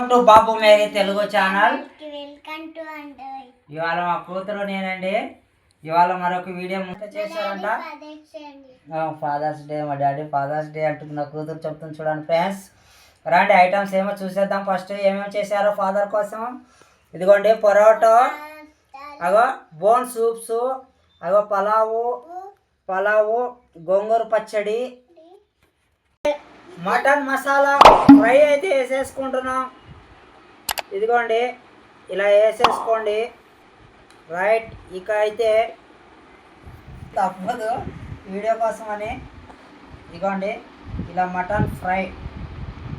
To Babu Mary Telugu channel. Welcome to అండర్. ఇవాళ మా కూతురు నేనండి. ఇవాళ మరొక వీడియో చేశారంట. Father's Day. మా డాడీ ఫాదర్స్ డే అంటుంది. నా కూతురు చెప్తుంది చూడండి ఫ్రెండ్స్. రండి ఐటమ్స్ ఏమో చూసేద్దాం. ఫస్ట్ ఏమేమి చేశారో ఫాదర్ కోసం. ఇదిగోండి పొరోటో, అగో బోన్ సూప్స్, అగో పలావు, గోంగూర పచ్చడి, మటన్ మసాలా ఫ్రై అయితే వేసేసుకుంటున్నాం. ఇదిగోండి ఇలా వేసేసుకోండి. రైట్, ఇక అయితే తప్పదు వీడియో కోసం అని ఇదిగోండి ఇలా మటన్ ఫ్రై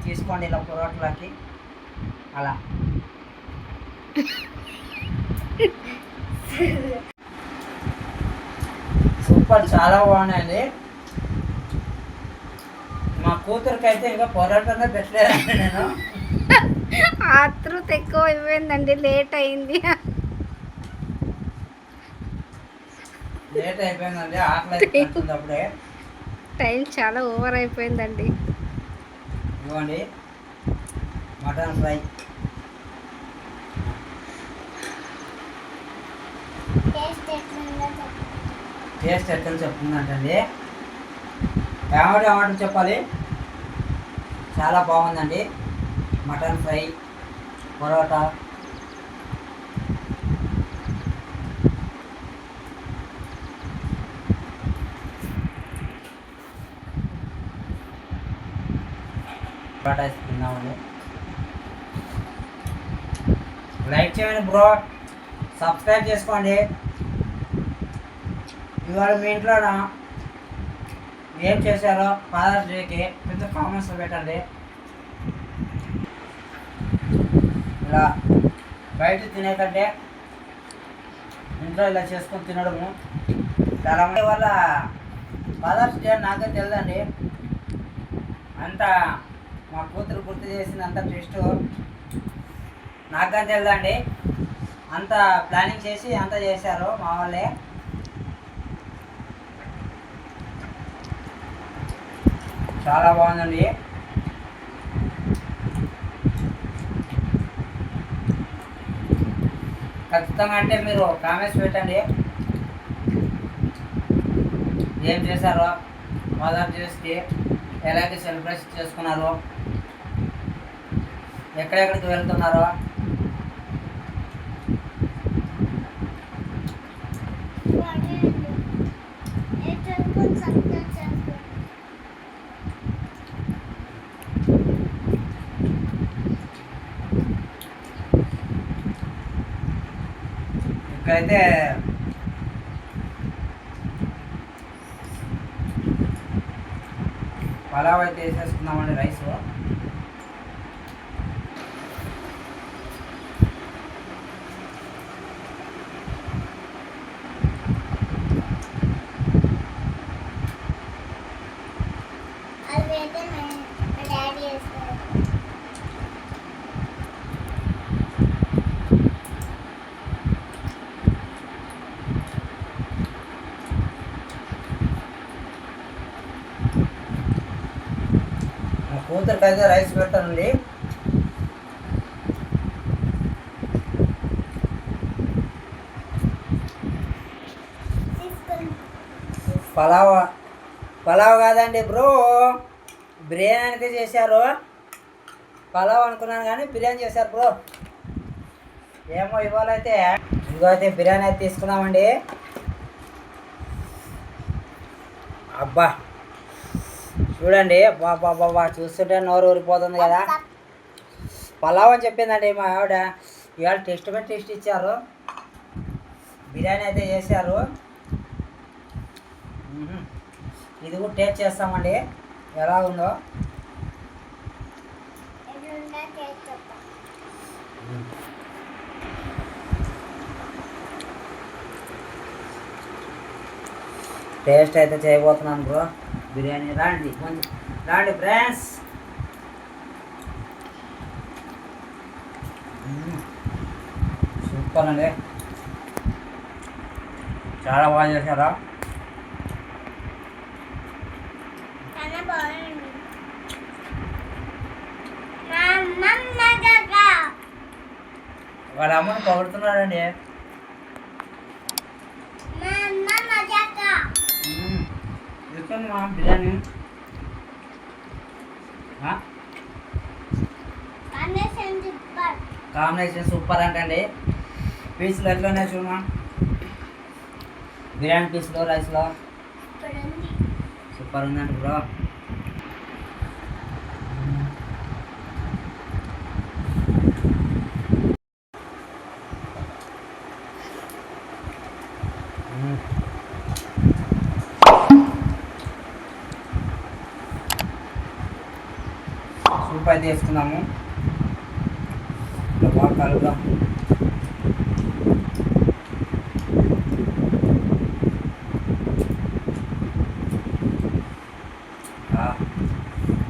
తీసుకోండి. ఇలా పొరోటాలకి అలా సూపర్, చాలా బాగున్నాయండి. మా కూతురికి అయితే ఇంకా పొరాటనే పెట్టలేదండి. నేను ఆతృత ఎక్కువ అయిపోయిందండి, లేట్ అయిపోయిందండి. ఆకలి అప్పుడే టైం చాలా ఓవర్ అయిపోయిందండి. ఇవ్వండి మటన్ ఫ్రై. టేస్ట్ ఎట్లా చెప్తుందంటండి. ఏమంటే చెప్పాలి, చాలా బాగుందండి. మటన్ ఫ్రై, పరోటా, పరోటా తిన్నామండి. లైక్ చేయండి బ్రో, సబ్స్క్రైబ్ చేసుకోండి. ఇవాళ మీ ఇంట్లో ఏం చేశారో ఫాదర్స్ డేకి కొంచెం కామెంట్స్లో పెట్టండి. ఇలా బయట తినే కంటే ఇంట్లో ఇలా చేసుకొని తినడము చాలా మంది వల్ల ఫాదర్స్ డే నాకే తెలియదండి. అంత మా కూతురు గుర్తు చేసింది, అంత టెస్ట్ నాకని తెలియదండి. అంత ప్లానింగ్ చేసి అంత చేశారు మా వాళ్ళే. చాలా బాగుందండి. ఖచ్చితంగా అంటే మీరు కామెంట్స్ పెట్టండి ఏం చేశారో, మదర్ డేస్కి ఎలాగే సెలబ్రేషన్ చేసుకున్నారో, ఎక్కడెక్కడికి వెళ్తున్నారో. ఇక్కడైతే పలావ్ అయితే వేసేసుకుందామండి. రైస్ కూతురికి అయితే రైస్ పెట్టానండి. పలావ్ కాదండి బ్రో, బిర్యానీ అయితే చేశారు. పలావ్ అనుకున్నాను కానీ బిర్యానీ చేశారు బ్రో. ఏమో ఇవాళైతే ఇదిగో అయితే బిర్యానీ అయితే తీసుకున్నామండి. అబ్బా చూడండి, బాబా చూస్తుంటే నోరు ఊరిపోతుంది కదా. పలావ్ అని చెప్పిందండి మా ఆవిడ. ఇవాళ టెస్ట్ ఇచ్చారు, బిర్యానీ అయితే చేశారు. ఇది కూడా టేస్ట్ చేస్తామండి ఎలా ఉందో. టేస్ట్ అయితే చేయబోతున్నాను బ్రో బిర్యానీ. రాండి కొంచెం రాండి ఫ్రెండ్స్. సూపర్ అండి, చాలా బాగా చేశారా. Mama, వాళ్ళ అమ్మని పొగుడుతున్నాడండి. ఇస్తుంది మా బిర్యానీ. కాంబినేషన్ సూపర్ అంటండి. పీసులు ఎట్లా ఉన్నాయి చూడమా, బిర్యానీ పీసులు రైస్లో సూపర్ ఉందండి బ్రో. సూప్ అయితే వేసుకున్నాము, బాగా కలుపుదాం.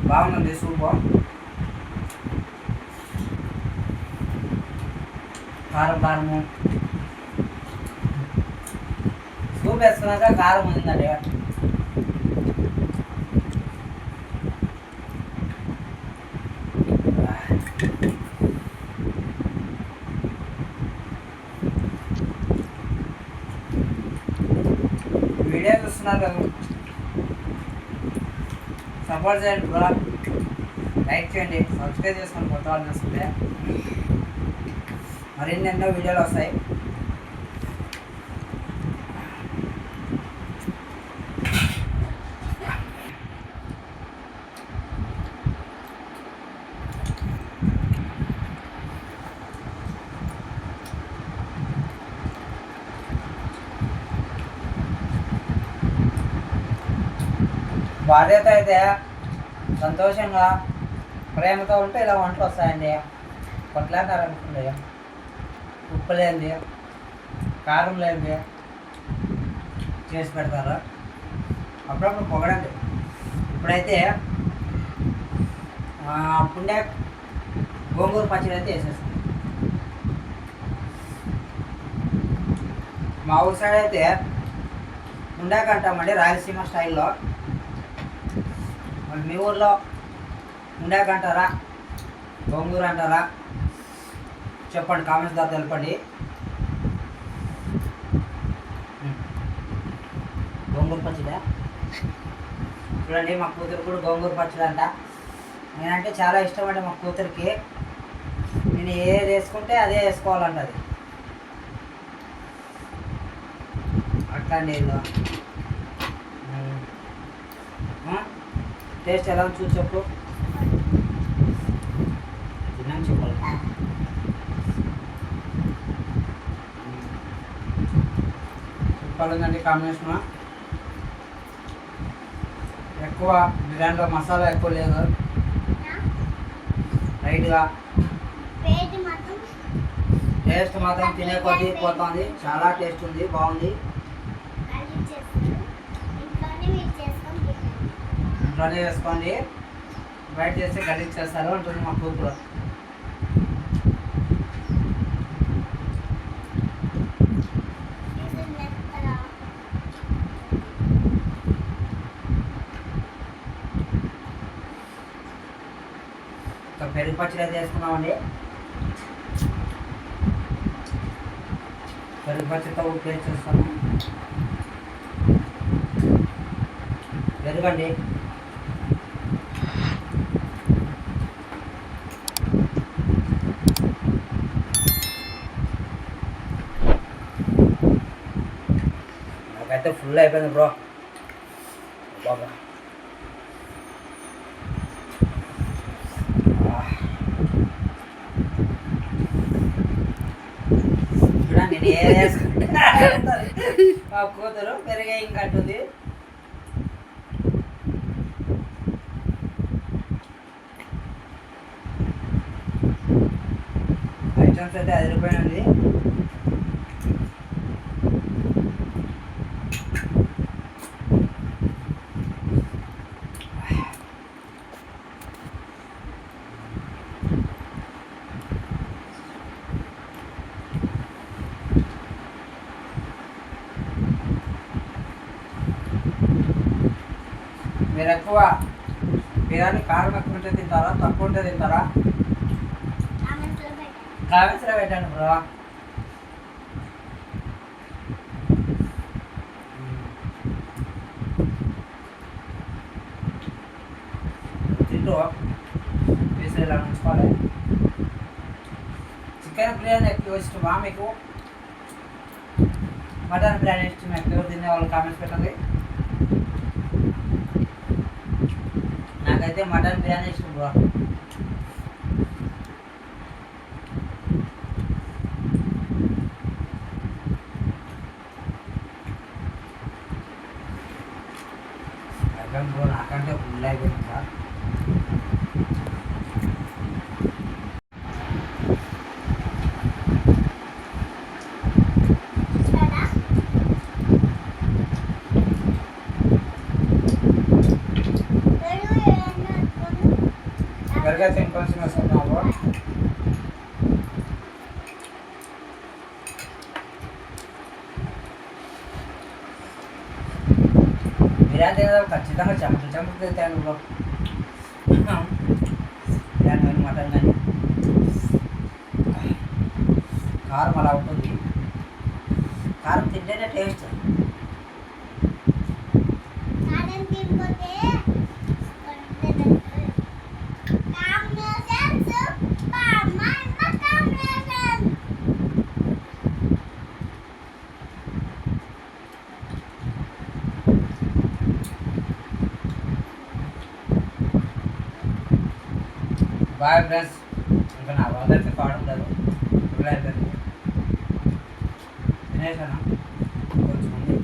బాగుంది సూపు. కారము సూప్ వేసుకున్నాక కారం ఉందండి. వీడియో చూస్తున్నారు కదా, సపోర్ట్ చేయండి బ్రో, లైక్ చేయండి, సబ్స్క్రైబ్ చేసుకొని కొత్త వాళ్ళు చూస్తుంటే మరిన్ని ఎన్నో వీడియోలు వస్తాయి. భార్యతో అయితే సంతోషంగా ప్రేమతో ఉంటే ఇలా వంటలు వస్తాయండి. కొట్లాకారనుకుండే, ఉప్పు లేనిది కారం లేనిది చేసి పెడతారు. అప్పుడప్పుడు పొగడండి. ఇప్పుడైతే పుండే గోంగూర పచ్చడి అయితే వేసేస్తాం. మా ఊరి సైడ్ అయితే పుండాక అంటామండి, రాయలసీమ స్టైల్లో. మరి మీ ఊర్లో ఉండాక అంటారా, గోంగూర అంటారా? చెప్పండి, కామెంట్స్ ద్వారా తెలపండి. గోంగూర పచ్చడి చూడండి, మా కూతురు కూడా గోంగూర పచ్చడి అంట. నేనంటే చాలా ఇష్టం అండి మా కూతురికి. నేను ఏది వేసుకుంటే అదే వేసుకోవాలంటది. అట్లా అండి. టేస్ట్ ఎలా ఉంది చూసి చెప్పు. తిన్నాను చెప్పాలి. చెప్పాలండి కాంబినేషన్ ఎక్కువ బిర్యానీలో మసాలా ఎక్కువ లేదు, లైట్గా. టేస్ట్ మాత్రం తినే కొద్దీ పోతుంది. చాలా టేస్ట్ ఉంది, బాగుంది. ఇంట్లోనే వేసుకోండి, బయట చేస్తే గలీజ్ చేస్తారు అంటుంది మా కూతురు. పెరుగు పచ్చడి అయితే వేసుకున్నామండి. పెరుగు పచ్చడితో టేస్ట్ చేస్తాను. పెరుగండి. నాకైతే ఫుల్ అయిపోయింది బ్రో. బాగా నేను ఏది వేసుకుంటా మా కూతురు పెరిగే ఇంకంటుంది. ఐటమ్స్ అయితే అదిరిపోయినది. మీరు ఎక్కువ బిర్యానీ కారం ఎక్కువ ఉంటే తింటారా, తక్కువ ఉంటే తింటారా? కామెంట్స్లో పెట్టండి బ్రో. తింటూ పీసులు ఇలా ఉంచుకోవాలి. చికెన్ బిర్యానీ ఎక్కువ ఇష్టమా మీకు? మటన్ బిర్యానీ ఇష్టం ఎక్కువ తినే వాళ్ళు కామెంట్స్ పెట్టండి. నాకైతే మటన్ బిర్యానీ ఇష్టం బ్రో. బ్రో నాకంటే ఫుల్ అయిపోయింది సార్. బర్గర్ ఇంకొంచెం వేసుకున్నాము. బిర్యానీ తినేది ఖచ్చితంగా చెమట తింటాను బ్రో. బిర్యానీ కానీ మటన్ కానీ కారం అలా ఉంటుంది. కారం తింటేనే టేస్ట్. Bye friends. ఇంకా నా వదలైతే కావడం లేదు. అవుతుంది తినేసాను కొంచెం ఉంది.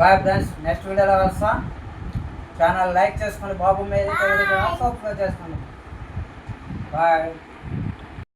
Bye friends. నెక్స్ట్ వీడియోలో కలుస్తా. ఛానల్ లైక్ చేసుకోండి. బాబు మీద సబ్స్క్రైబ్ చేసుకోండి. బాయ్.